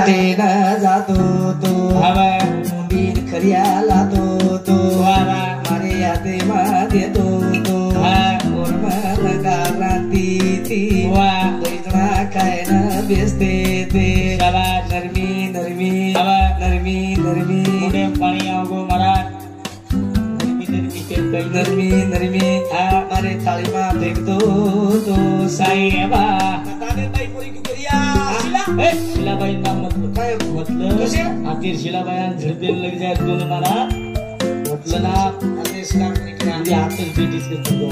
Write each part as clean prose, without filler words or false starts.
वाटेन जातो तो मुंडीन खरियाला तो मारे यादे मा देतो तो मन गारांती ती दैजना काय न बेसते ते नरमी नरमी नरमी नरमी मुंडे पाणी आवगो मारा नरमी नरमी मारे थाळी मा फेकतो तो साहेबा शिलाबाई नाम म्हटलं काय म्हटलं कसे आतील शिलाबाई झडपेल लगे जाय दोन मला म्हटलं ना अरे शिला म्हणजे आतील पेटीच करतो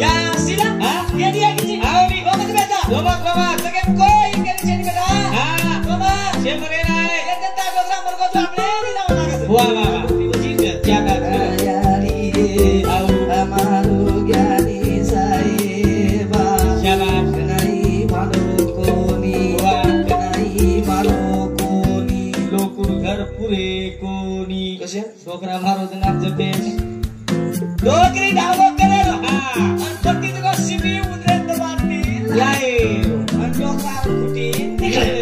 या शिला हा ये दिया किती आओ मी गोमत बेटा गोमत सगळे कोई केली शेणी बेटा हा गोमत शे मरे नाही एकदा गोगरा मरगो तो आपले नाही जाऊ लागत वा वा वा तुझी क्या का यारी आओ हमारो ज्ञानी साहेबा शाबाश डोकरा मारो नाम जपे डोकरी डावो करे हा आणि पट्टी तो शिबी उद्रेत बांधतील लाए आणि डोकरा फुटी निघले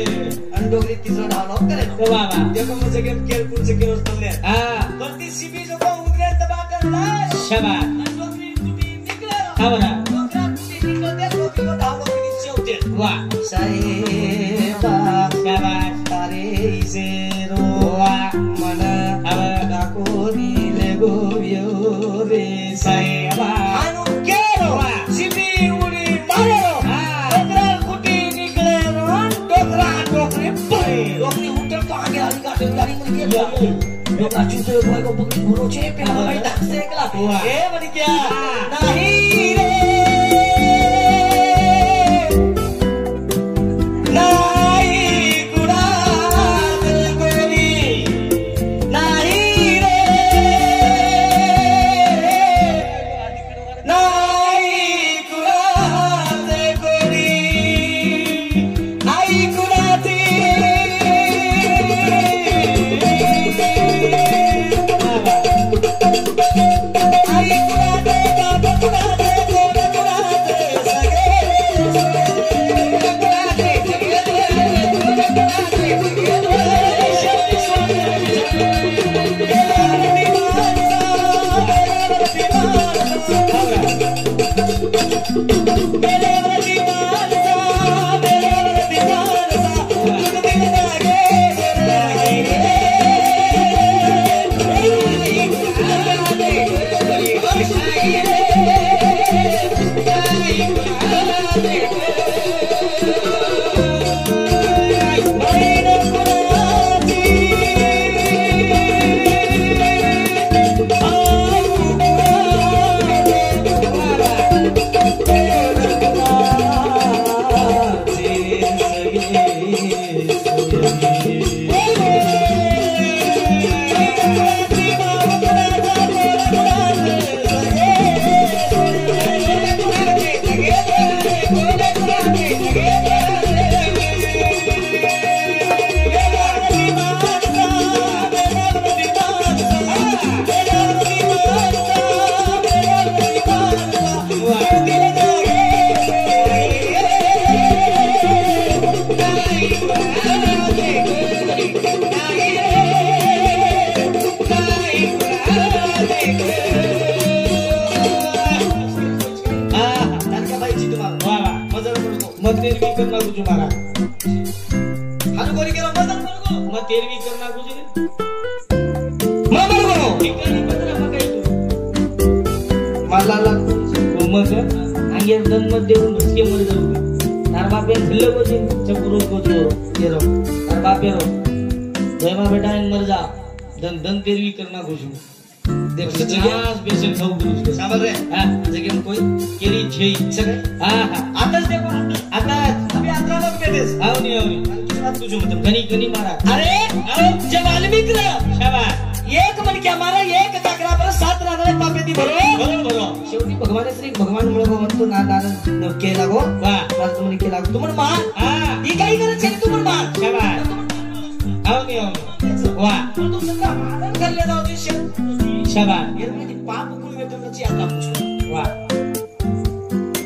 आणि डोकरी तिसरा डावलो करे तो बाबा देखो मुझे गेम खेल पुढचे केलो तमले हा पट्टी शिबी जो को उद्रेत बांधला शाबाश आणि डोकरी फुटी निघले हा बरा डोकरा फुटी निघले डोकरी को डावलो की शेवटे वा साहेबा शाबाश तारे इसेरो वा मन कोनी ले गोवियो रे साहेबा आनु केरो शिबी उडी मारो डोकरा कुटी निकले डोकरा डोकरी परे डोकरी उठे तो आगे आली का गाड़ी में के डोकरा चूते कोई को पकड़ी गुरु छे पे भाई दाग से एकला ए बनी क्या नहीं रे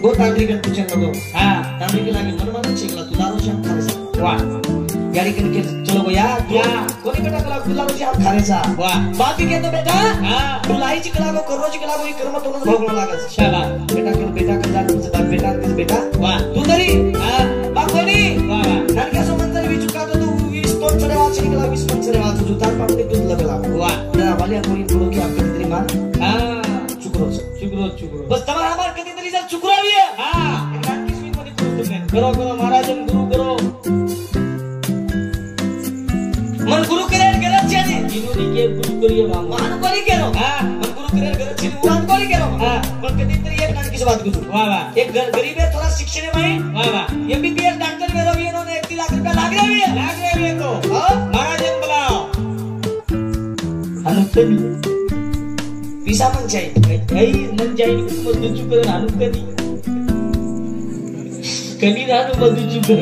Go tampilkan kucing lo, tampilkan lagi mana-mana cek lah, tu taruh siapa? वाह यारी करके चलो भैया या कोणी बेटा कला गुलाबची आप खायचा वाह बाकी के तो बेटा हां गुलाईची कला को करोची कला को कर्म तोडून भोगणं लागत शाबास बेटा के बेटा का जात तुझा बेटा के बेटा वाह तू तरी हां बाकोनी वाह वाह नरक्या समंदर विच चुका तो तू 20 टन चढवाच निघला 20 टन चढवाच जुतार पापडी दूध लगला वाह जरा वालिया कोणी पुढे की आपली तरी मार हां चुकरो बस तुम्हारा हमार कधी तरी जर चुकरावी हां 21 मिनिट मध्ये करो महाराजन गुरु करो मन गुरु करेल गरज छे इनुनी के गुरु करिए मान कोली केरो हां मन गुरु करेल गरज छे मान कोली केरो हां पण कधी तरी एक नाटकी से बात करू वाह वाह एक गरीब है थोड़ा शिक्षण में वाह वाह एमबीबीएस डॉक्टर में रवि इन्होंने 1 लाख रुपया लाग रहे हैं तो हां महाराजन बुलाओ अनुकनी पिसा मन चाहिए कई मन चाहिए मत दुचू कर अनुकनी कनी रानो मत दुचू कर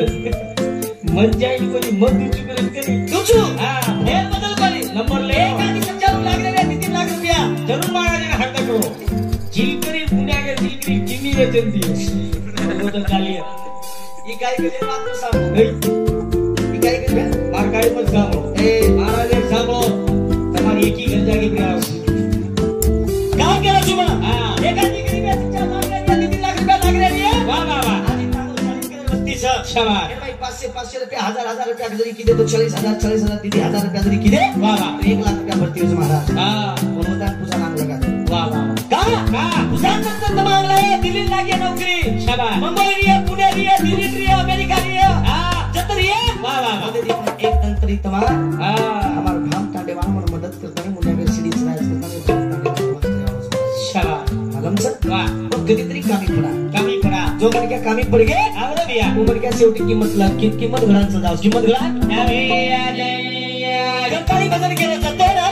मन चाहिए कोई मत दुचू कर कनी दुचू हां फेर बदल करी नंबर ले का 95 लाख रे 3 लाख रुपया जरूर महाराज हट करो जिलकरी पुण्या के जिलकरी किन्नी वेचन दी वो तो चालिए ये काय के बात तो सांगो ये काय के मार काय मत सांगो ए महाराज सांगो तुम्हारी एक ही घर जाके प्रयास काय केलं तुम्हा हां एका जिलकरी में 4 लाख रे 3 लाख रुपया लाग रे वाह वाह वाह आधी तांदूळ 40 किलो 32 शाबाश 500 रुपया 1000 रुपया जरी किदे तो 40,000 दीदी 1000 रुपया जरी किदे वाह वाह 1 लाख रुपया भरती हो महाराज हां मनोदान पूजा नाम लगा वाह वाह का पूजा नंतर मांगला है दिल्ली लागे नौकरी शाबाश मुंबई री पुणे री दिल्ली री अमेरिका री हां जतरी वाह वाह एक तंत्री तमा हां हमार भाम कांडे वाला मन मदद करता है मुन्ने में सीढ़ी चढ़ाया करता है शाबाश मालूम सर वाह तो कधीतरी कामी पडा जो मन क्या कामी पड गए आवडे बिया वो मन क्या शेवटी किंमत घडांचं जाऊ किंमत घडा गणपती भजन केलं जाते ना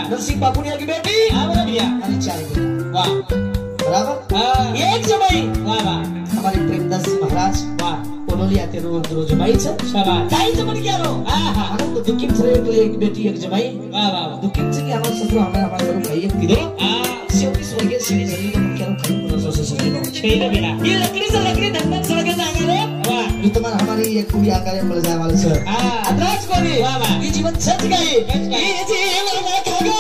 नरसिंह बापू की बेटी आणि 4 वाह बराबर एक जमाई वाह वाह हमारे प्रेमदास जी महाराज वाह कोनोली आते रोज जमाई छ शाबाश काय जमन क्या रो हां तो दुखिम से एक बेटी एक जमाई वाह वाह दुखिम से की हमारे ससुर हमारे करू खाई एक किदे शेवटी स्वर्गीय श्री जल्दी तो क्या खाई सो ससुर छैन बिना ये लकड़ी से लकड़ी धंधन सड़के जागे रे वाह ये तुम्हारा हमारी एक पूरी आकार मिल जाए वाले सर अदराज को भी वाह वाह ये जीवन सच गई ये जीवन खगा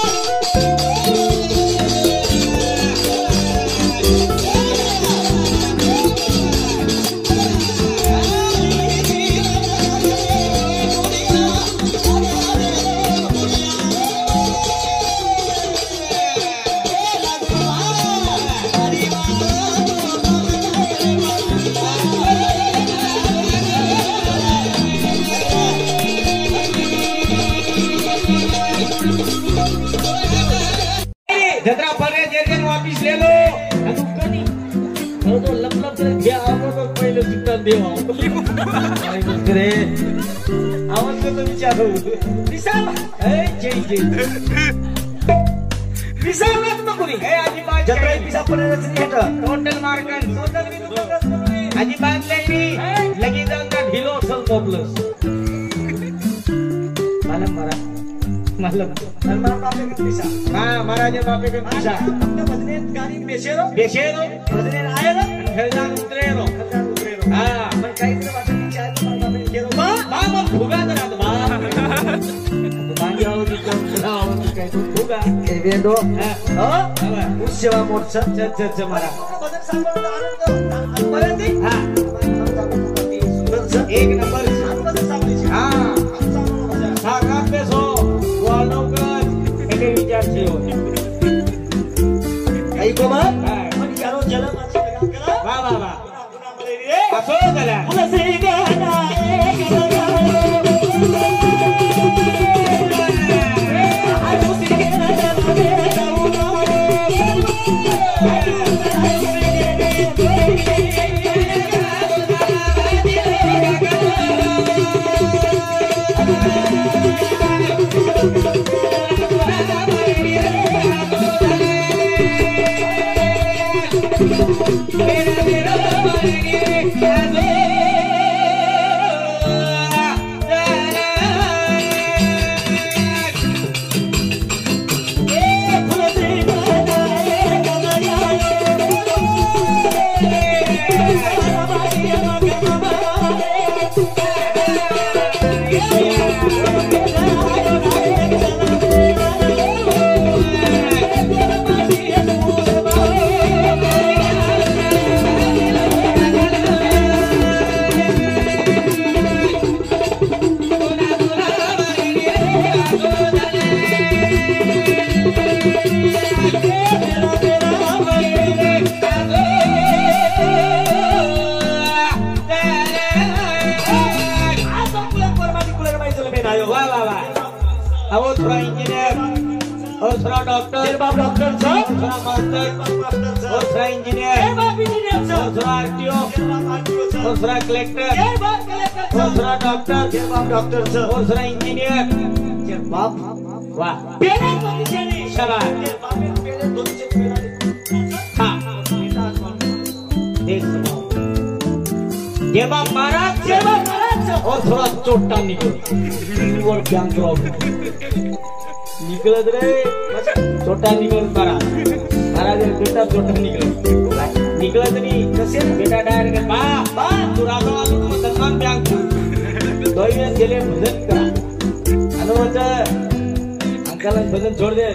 जत्रा फरे जेरजन वापिस ले लो अनु कनी तो लप करे घे आवो तो पहिले सुट्टा देव काय करे आवाज तो विचार हो विशाल ए जय विशाल मत मकुरी ए अजिबात जत्रा पिसा पडे रचनी हेट टोटल मार्कन टोटल मी दुकान अजिबात लेनी लगी जाऊंगा ढिलो सल प्लस मालूम मालूम मारा बापे के पिसा हां महाराज बापे के पिसा अपने बदने गाड़ी बेचेरो बदने आएरो खेलदान उतरेरो हां मैं काही तर वाटत चाय तो बापे केरो बा मग भुगा जरा बा मांगी आवडी कम आवडी काय तो भुगा ए वेंदो हो उसेवा मोर्चा च मारा बदन सांगतो आनंद पर्यंत हां एक नंबर बदन सांगली हां सागा पेसो वालोकर एके विचार छे काही कोमा पण यारो जलम माछी काम करा वाह वाह वाह पुन्हा बोले रे असो झाला उलसे गाना और थोड़ा इंजीनियर और थोड़ा डॉक्टर तेरे बाप डॉक्टर साहब थोड़ा मास्टर और थोड़ा इंजीनियर तेरे बाप इंजीनियर साहब और थोड़ा आरटीओ तेरे बाप आरटीओ साहब और थोड़ा कलेक्टर तेरे बाप कलेक्टर और थोड़ा डॉक्टर तेरे बाप डॉक्टर साहब और थोड़ा इंजीनियर तेरे बाप वाह पेरे तो निशानी शाबाश तेरे बाप पेरे दोनों से पेरा हां देख सुनो ये बाप महाराज और थोड़ा चोटा निकल और बैंक रॉब निकलत रे छोटा निकल महाराज बेटा छोटा निकलत नहीं कसे बेटा डायरेक्ट बा तू राजा वालों को सन्मान बैंक दोई में चले भजन करा अनुमत अंकल भजन छोड़ दे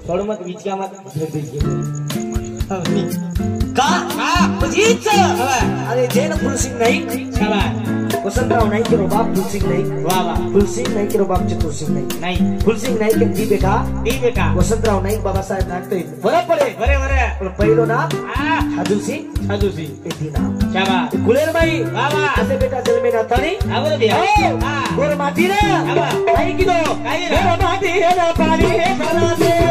छोड़ मत बीच का मत का अरे जैन फुलसिंग नाही वसंतराव नाही के बाप फुलसिंग नाही वाह वाह फुलसिंग नाही के बाप चतुर सिंग नाही फुलसिंग नाही के दी बेटा वसंतराव नाही बाबासाहेब नागते बरे बरे पण पहिलो ना हादुसी इति नाम शाबाश कुलेर बाई वाह वाह असे बेटा जन्मे ना थानी आवरो दिया गोर माटी रे काही किलो गोर माटी हे ना पाणी हे भरा दे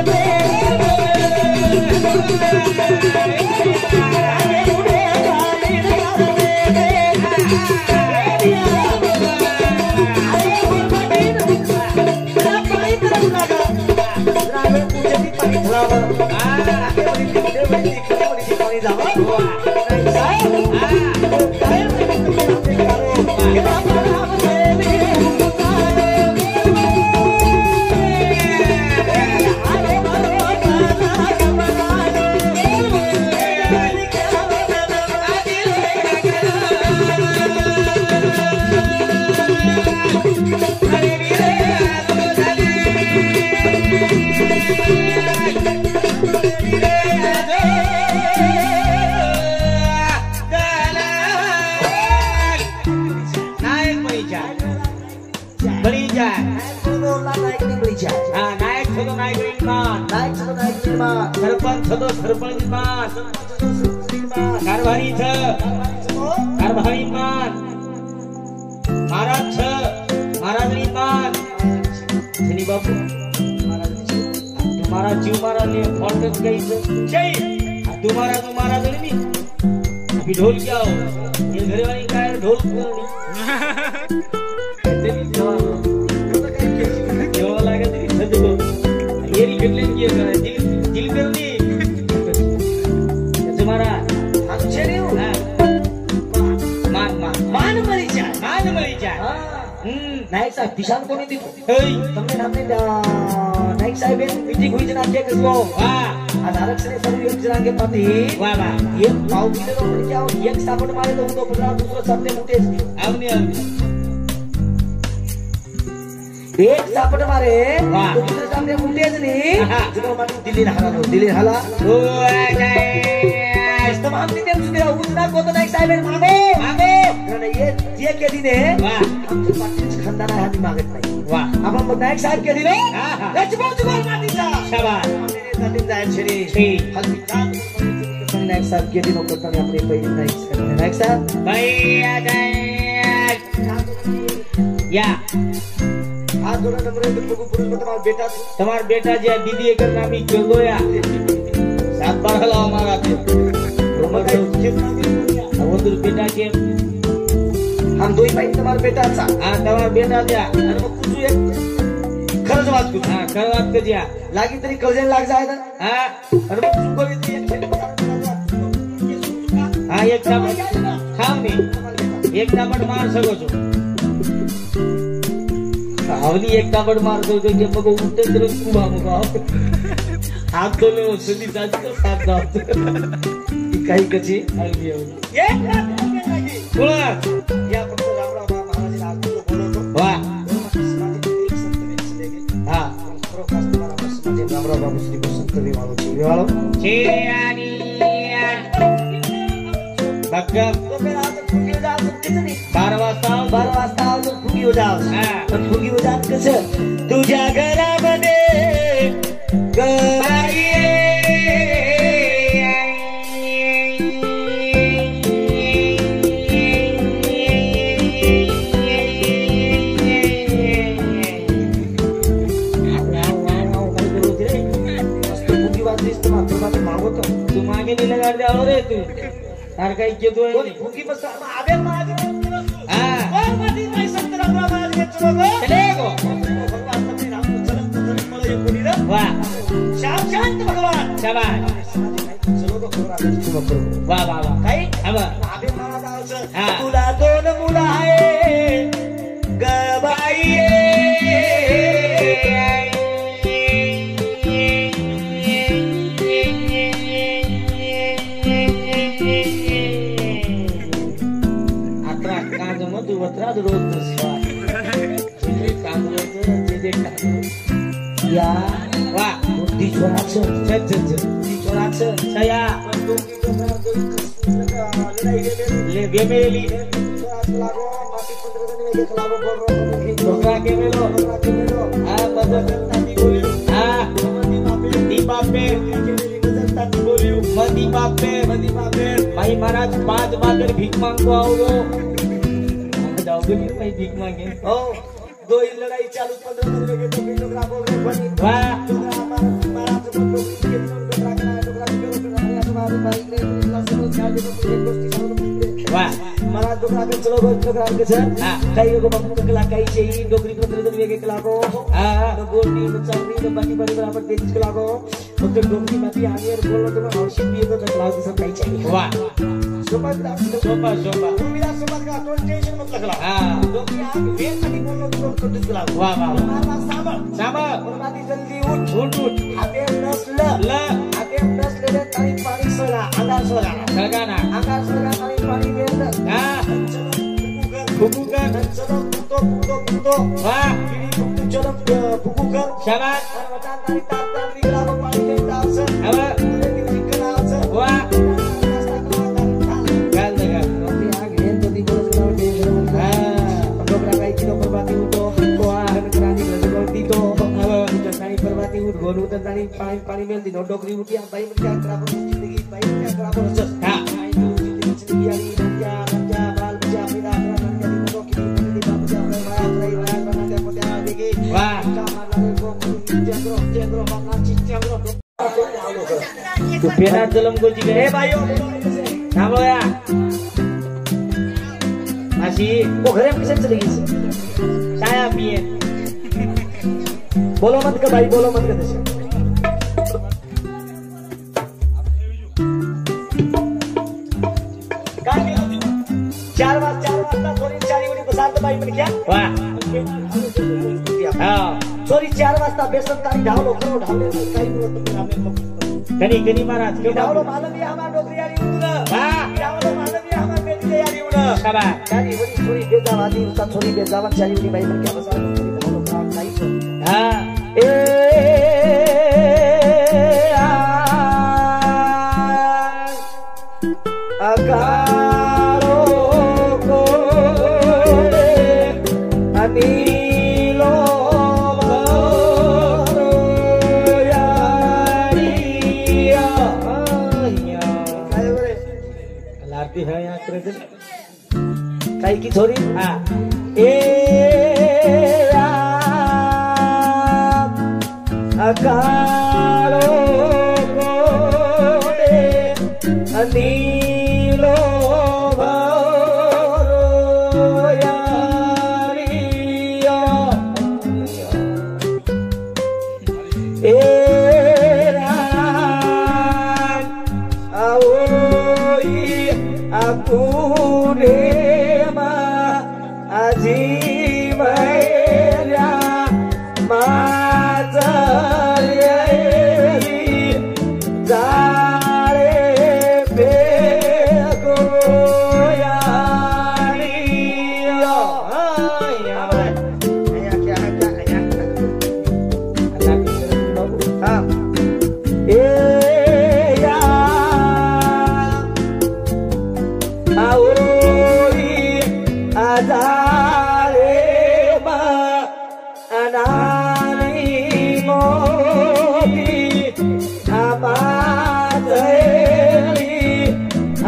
सरपंच छदो सरपंच मान कारभारी छ कारभारी मान महाराज छ महाराजनी मान धनी बापू महाराज मारा जीव मारा ने फॉल्ट गई सही तुम्हारा तो नहीं अभी ढोल क्या हो ये घरे वाली का है ढोल केवळ लागत नाही सजलो येरी घेतले की जिल करली त्याचे मारा आश्चर्य मान मरीचा नायक साहेब दिशान कोणी दितो તમને નામને नायक साहेब मीटिंग हुई जना के कसलो आज आरक्षण सर्व एक जना के पति वाह वाह एक पाव किलो पण क्या एक सापट मारे तो 15 दूसरा सामने मुटे आवनी एक सापट मारे तो दूसरे सामने मुटे नहीं जो माने दिल्ली हाला ओ तमाम दिन सुधे उतना को तो नायक साहेब मागे ये के दिन है वाह आमचे पाटील खानदान आहे आम्ही मागत नाही वाह आपण नायक साहेब के दिन लचबोज गोल मातीचा शाबास आपले जायचे छे हल्ली नायक साहेब के दिन करता आपले पहिले नायक साहेब भैया या हाथ जोड़ा नंबर है तो पुरुष में तुम्हारा बेटा जो दीदी कर नामी चलो या सात बार हला हमारा वो बेटा के हम दो ही भाई तुम्हारा बेटा सा हां तुम्हारा बेटा दिया आणि मग कुछ एक खरंच वाच कुछ हां खरं वाच के दिया लागी तरी कर्ज लाग जाय ना हां आणि मग चुको येते एक हां एक टापट खाव नहीं एक टापट मार सको छो आवली एक टापट मार दो के मग उठते तर कुबा मग हात दोले सदी जात साथ जात काही कची आली एक बोला या फक्त रामराव महाराज आज तो बोलतो वाह हां प्रोकास तुम्हाला म्हणजे रामराव बाबू श्री संत विवाळो आणि बक्का तो मेरा आज फुगी हो जाव किती 12 वाजता तो फुगी हो जाव पण फुगी हो जात कसं तुझ्या घरामध्ये गबाई तू मागे नहीं लगा दे और रे तू तार काही केतो आहे भूकी बस आबे मागे हां कोण मादी नाही संतरा महाराज के चलो गो चले गो भगवान पति राम चलन चलन मला ये कोणी रे वाह शांत भगवान शाबाश चलो गो वाह वाह वाह काय अब आबे महाराज तुला दोन मुलं आहे गबाई रोज या वाह बुद्धी छोराचं छया ले बेमेली ढोकळा केमेलो आ बदलताती बोलियो आ दीपापे मदी बापे भाई महाराज 5 बार भीख मांगो आओ भाई भीख मांगे ओ दो ही लड़ाई चालू 15 दिन लगे तो लोग राबो बनी वाह महाराज को लोग के लोग राखना टोकरा के लोग राखना तुम्हारे भाई ने क्लास में चार दिन को एक गोष्टी चालू वाह महाराज टोकरा के चलो गो टोकरा के सर काही को बापू कला काही चाहिए डोकरी 15 दिन वेगे कला को हां तो गोटी चावरी तो बाकी बराबर 33 कला को फक्त डोकरी माती आगे और बोलो तो औषध भी तो कला के सब काही चाहिए वाह सोपा तुम्हीला सोबत का तो टेन्शन मत लगला हां डोकरी आग वेग साठी बोललो तो कधीच कला वाह वाह साबा माती जल्दी उठ आगे नसले काही पाणी सोडा अंगार सोडा सगळा अंगार सोडा काही पाणी वेल हां फुकू कर चलो पुतो वाह चलो फुकू कर शाबाश वटा तारी तारी लागो पाणी देता असं अब चिकन असं वाह गाल लगा नोटी आगे तो दी बोल ना टेंशन मत हां डोकरा काही किलो परवाती उठो को आन करानी लगती तो अब जसाई परवाती उठ गोलू त तानी पाणी मेल दी डोकरी उठी भाई क्या खराब जिंदगी भाई क्या खराब हो हां जिंदगी यारी क्या बाल बचा मेरा वाह Tu pena dalam gua juga. Bayo. Kamu ya. Masih. Oh, घर में किसे चली गई? Saya piye. बोलो मत के भाई, बोलो मत के दे. चार वाजता थोडी 4 उडी बसात बाई म्हण क्या? वाह. थोडी 4 वाजता बेसन काही ढावलो करो ढावले काही गणी महाराज ढावलो मालवी आम्हा डोकरी उडा. हां ढावलो मालवी आम्हा बेटी यारी उडा. शाबा. चारी उडी थोडी बेजावादी उता थोडी बेजावान 4 उडी बाई म्हण क्या बसा ढावलो काम काही. हां ए अकारो को अनीलो यारिया लाती है यहाँ कई की छोरी. हाँ ए अकारो को अनीलो aku dema aji maya mazari zare bego yani yo ya क्या हाँ Azalema ananimo amateli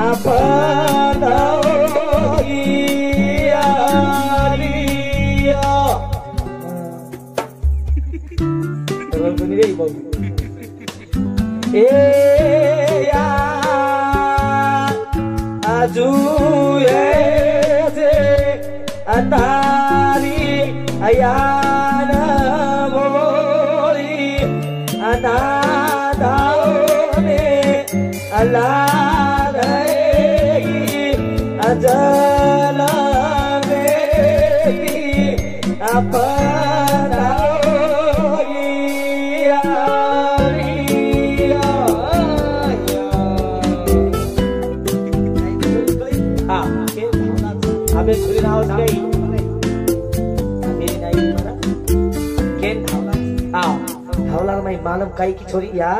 apadaiya. Terus sendiri ibu. Ya ajuye Atari ayana mori anadane aladai ajala meti apadaiya. हाँ अबे छुरी ना उसके धावला माई मालम काही की छोरी या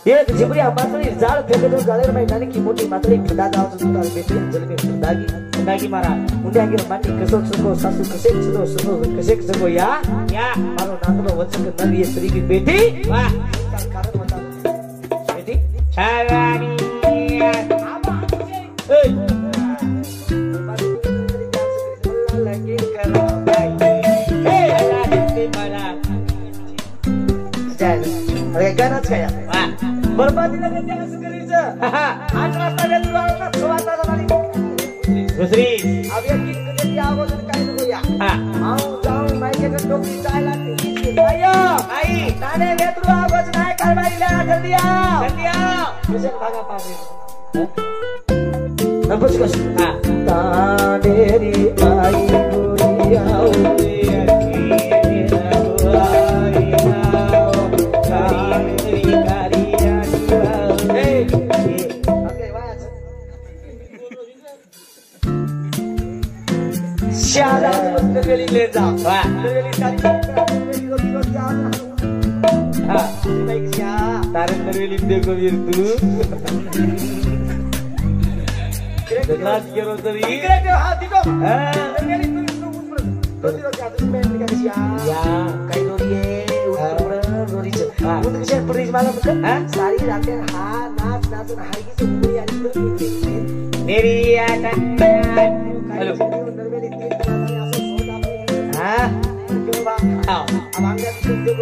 एक झिबरिया मातळी जाळ फेकतो जाळेर माई नानी की मोठी मातळी फदा जाव सुद्धा बेटी जलमे फदागी मारा उंड्या गिर माटी कसो सको सासू कसे सको कसे सको या मारो नांदलो वचक नवी स्त्री की बेटी. वाह कारण बता बेटी छावानी ए लगे करो भाई ए अल्लाह ते मारा अरे गाणंच काय बरबादीला त्यांनी असं करायचं. 8 वाजता वेतरू आला 6 वाजता झाली दुसरी अब एक गीत कधी आवाजून काय नको या. आऊ जाऊ माईके टोपी चाय लागते आयो आई नाने वेतरू आवाज नाही करवायला जल्दी आओ विजय भागा पावे नंबर कस ताडेरी आई गोरी आओ Siapa yang terjadi leza? Wah, terjadi tadi. Ah, baik siapa? Tarik terjadi dego virtu. Jelas kira tadi. Kira dia hati kok. Terjadi tu. Terjadi atas main dengan siapa? Ya, kayak Dori, Dori. Untuk siapa pergi malam tu? Sari rakyat nas hari itu mulai ada berpikir. Meri akan. Halo. Hah? Abang dia tu yang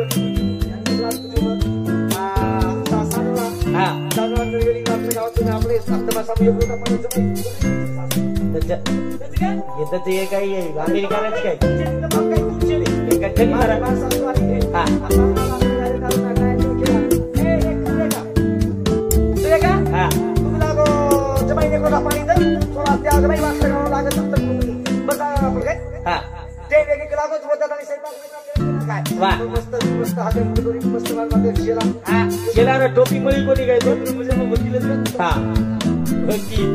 हा जाणून वेळी आपल्या गावात तुम्ही आपले समासाम योग्य आपण येतं ते काही अमेरिकालाच काय टोपी मध्ये कोणी काय वकील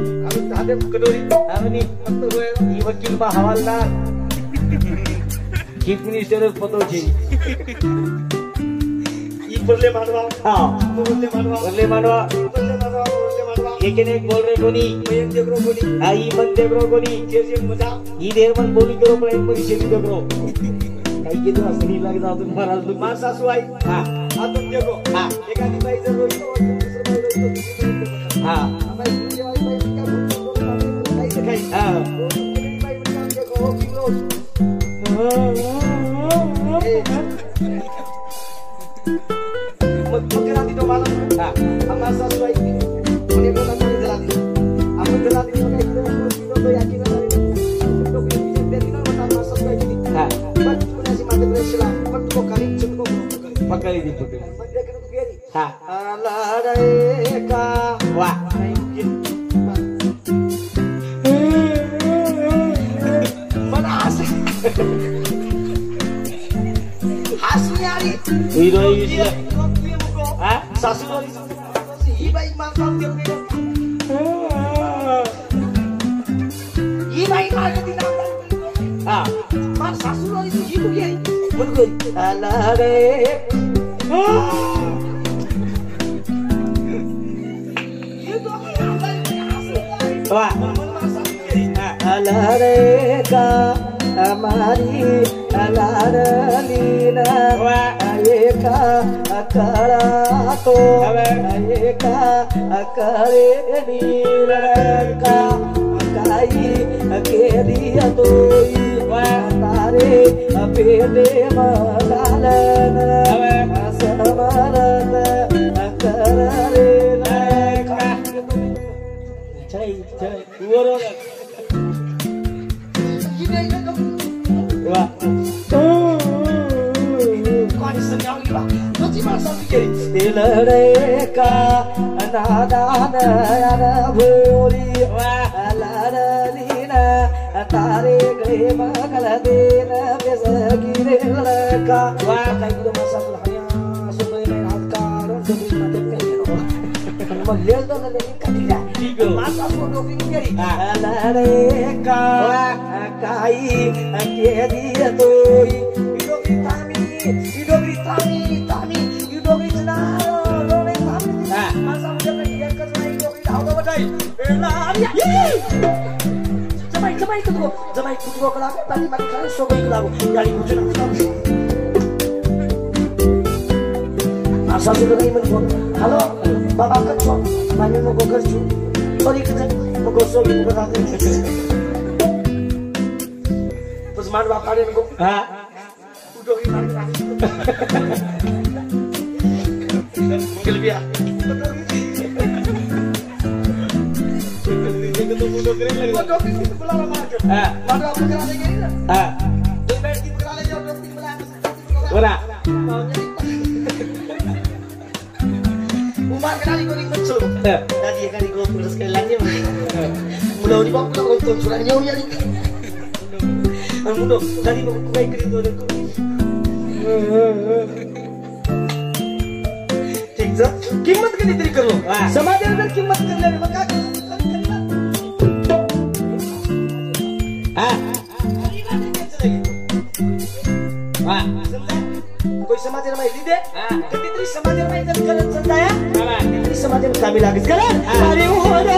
वकील बा हवालदार चीफ मिनिस्टर पतो छे बोलले मानवा बोलले मानवा एक बोल रहे कोणी आई मन देवरो कोणी मजा ही देर मन बोली करो पण परिषद देवरो काही किती असली लागत अजून महाराज लोक मां सासू आई हा आतून देखो हा एखादी बाई जर रोई तो दुसरी बाई हा बाई तुझी बाई काय काही हा बाई काम देखो किलो मग करा दी तो मला हा आम्हा सासू आई कोणी कोणा कोणी जरा दी आपण जरा दी काय किलो तो याची ना तो किती देती ना आम्हा सासू आई दी हा पण कुणाची माते प्रेशला पण तो खाली चुकतो पकडी दी पकडी म्हणजे की तू गेली हा आलाडे का वा हिरोईन हा सासूबाई ही बाई मागतात ही बाई मागती ना हा मार सासूबाई ही कुठे आहे म्हणून आला रे वा आला रे का हमारी अलाडलीना एका अकळा तो एका अकळे नीलका काही केली तोई तारे पेटे मगालन समरत करले नका छाई छाई बरोबर वा लड़े का नादान भोरी लड़लीना तारे गए मगल देन बेसगिरे लड़का वा काही तो मसा लहया सुबह में रात का रोज दिन मत कहियो मल्ले तो ले कटिया ठीक मासा फोटो की गई लड़े का काई के दिया तोई hidup tami hidup cina dole tami masa muda dia kerja hidup tahu apa dai lari jamai kedua kelapa tadi makan sobai kelapa dari bujur aku masa sudah ini menurut halo bapak kerja mana mau kerja sorry kerja mau gosok ibu berangkat terus mana bapak dia mau ha mungkin lebih ya Umar kenali kuning muncul tadi kan ikut terus kelannya mudah di bawah untuk suratnya ya mudah tadi mau kuai kerja tu ठीक है कीमत कितनी तरी कर low समाज में कीमत कर ले मका हां हां कोई समाज में ली दे कितनी समाज में इधर कर सकता है कितनी समाज में काबिल आगे कर अरे हो रे